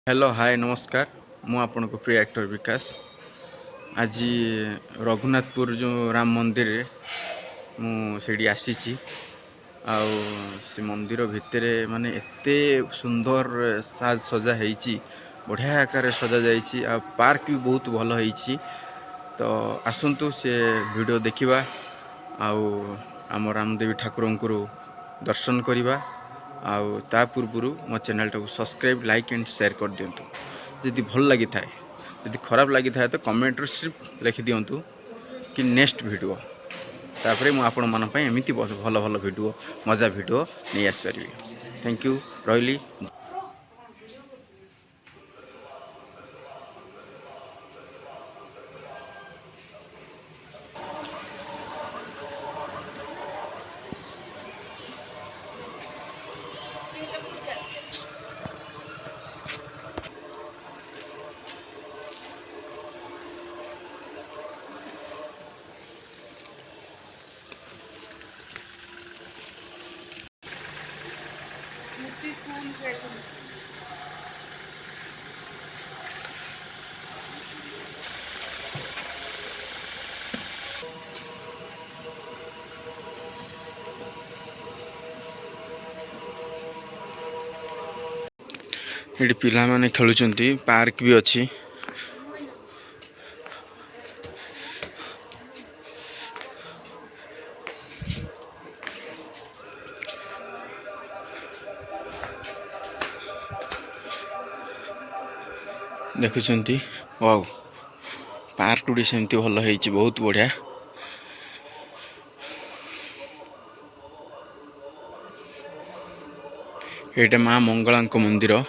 Hello hi नमस्कार मु आपण को प्रिय एक्टर विकास आज रघुनाथपुर जो राम मंदिर मुझे आसी आउ से मंदिर भितर माने एते सुंदर साज सजा होती बढ़िया आकार सजा जाइए आ पार्क भी बहुत भल होती तो आसतु से वीडियो देखा आम रामदेवी ठाकुर को दर्शन करवा आउ ता पूर्व मो चैनल टाको सब्सक्राइब लाइक एंड शेयर कर दिंतु जदि भल लगी थाए जदि खराब लगी थाए तो कमेंट सिर्फ लिखि दिंतु कि नेक्स्ट वीडियो तापर मु आपण मन पय एमिति भल भल वीडियो मजा वीडियो नहीं आस पारि। थैंक यू रही। ये पिला माने खेलुचंती पार्क भी अच्छी देखुंती वाओ पार्क गुड़ी सेमती भल होती बहुत बढ़िया। ये माँ मंगला मंदिर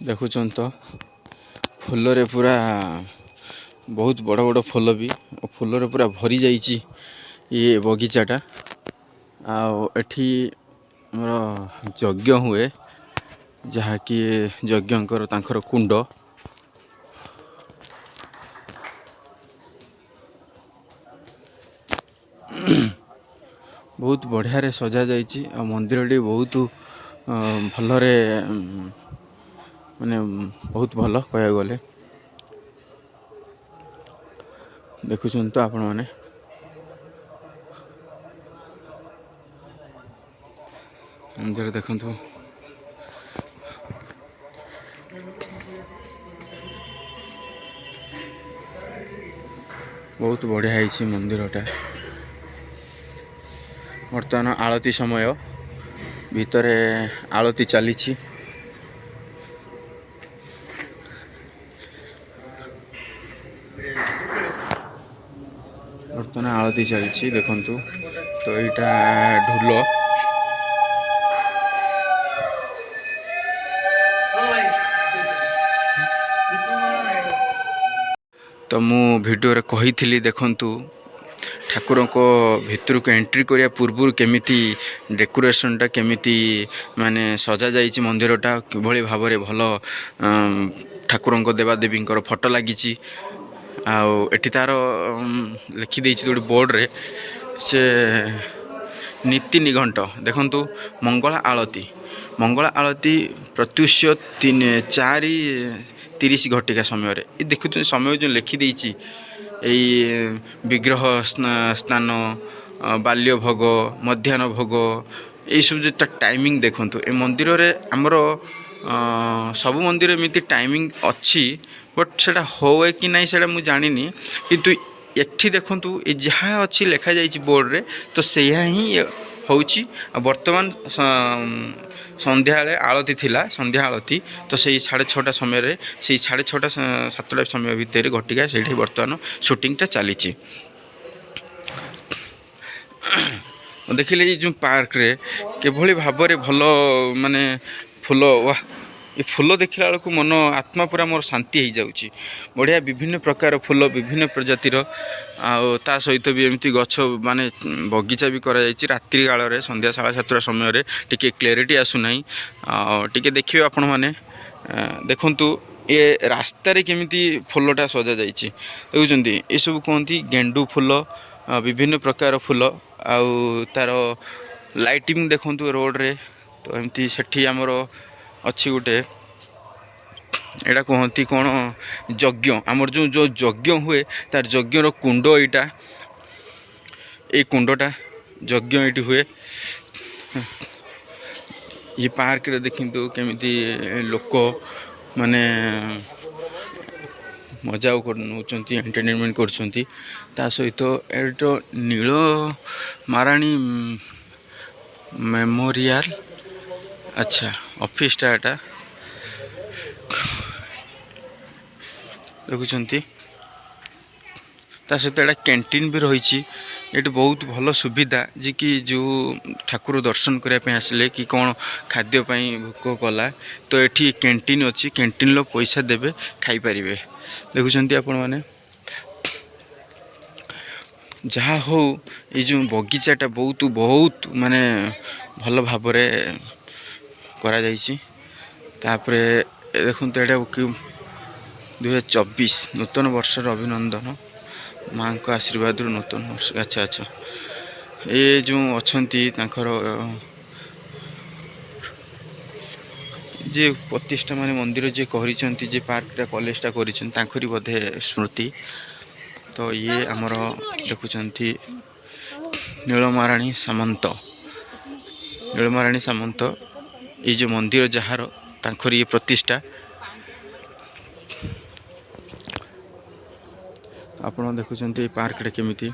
देखुं तो फूल रे पूरा बहुत बड़ बड़ फूल भी फूल रे पूरा भरी जाइए ये बगीचाटा आठी मोर यज्ञ हुए जहाँकि यज्ञकर तांकर कुंड बहुत बढ़िया रे सजा जाइए आ मंदिरटी बहुत भलरे माने बहुत भल कह गले देखुं तो आपण मैंने मंदिर देखु बहुत बढ़िया है मंदिरटा बर्तमान आलती समय भितर आलती चली बर्तमान आलती चली देखु तो यहाँ ढोल तो मु वीडियो रे कही थी देखंतु ठाकुर को भितर को एंट्री करिया पूर्व केमिति डेकोरेशनटा केमिति माने सजा जाइए मंदिरटा किभली भाव में भल ठाकुर देवादेवी फोटो लगी आठी तार लिखिदे गोटे बोर्ड रे से नीति निघंट देखंतु मंगला आलती प्रत्युष 4:30 घटिका समय देखुं समय जो लिखिदे यही विग्रह स्नान बाल्य भोग मध्याह्न भोग यही सब जो टाइमिंग देखूँ ए मंदिर रे आमर सबु मंदिर एमती टाइमिंग अच्छी बट से हुए कि ना से जानी किंतु एठी देखंतु ए जहाँ अच्छी लिखा जाइए बोर्ड रे तो सैया ही होची वर्तमान संध्या आलती थिला संध्या आलती तो से 6:30 समय से 6:30 7टा समय भितर घटिका से बर्तमान शूटिंगटा चली देखिले जो पार्क रे केभली भाव रे भल माने फूल वाह ये फूल देखला बेलू मन आत्मा पूरा मोर शांति हो जाऊँगी। बढ़िया विभिन्न प्रकार फूल विभिन्न प्रजातिर ता सहित भी एमती गछ माने बगीचा भी करा जायछि। रात्रि काल रे संध्या 7:30 समय टिके क्लेरिटी आसुना टिके देखिए आपण माने देखंतु ये रास्ता रे केमिति फूलटा सजा जायछि देखुछंती। ये सब कहती गेंडू फूल विभिन्न प्रकार फूल आउ तार लाइटिंग देखंतु रोड रे। तो एमती सेठी हमर अच्छी गोटे एटा कहती कौन यज्ञ आमर जो जो यज्ञ हुए तार यज्ञर कुंड यहाँ ये कुंडटा यज्ञ ये हुए। ये पार्क रे देखिंतु केमिति लोक माने मजा नौचंती एंटरटेनमेंट करछंती। ता सहित एटो नील माराणी मेमोरियल अच्छा ऑफिसटा एटा देखुंती। ता सहित एटा कैंटीन भी रही। ये बहुत भल सुविधा जी कि जो ठाकुर दर्शन करने आसिले कि कौन खाद्यपाई भोक कला तो ये कैंटीन अच्छी। कैंटीन लो पैसा देवे खाई पारिबे। देखुंती आपण माने जहाँ हो ये जो बगीचाटा बहुत बहुत माने भल भाव करा जायछि। तापरे देखुंतु एटा 2024 नूतन वर्षर अभिनंदन माँ को आशीर्वाद नूतन वर्ष। अच्छा अच्छा ये जो अच्छी जे प्रतिष्ठा माने मंदिर जे करिसेंती जे पार्कटा कॉलेजटा करिसेंती तांकरी बोधे स्मृति। तो ये आमर देखुंती नीलमाराणी सामंत ये जो मंदिर जार तांकरी ये प्रतिष्ठा आपण देखुंती। पार्कटा केमिति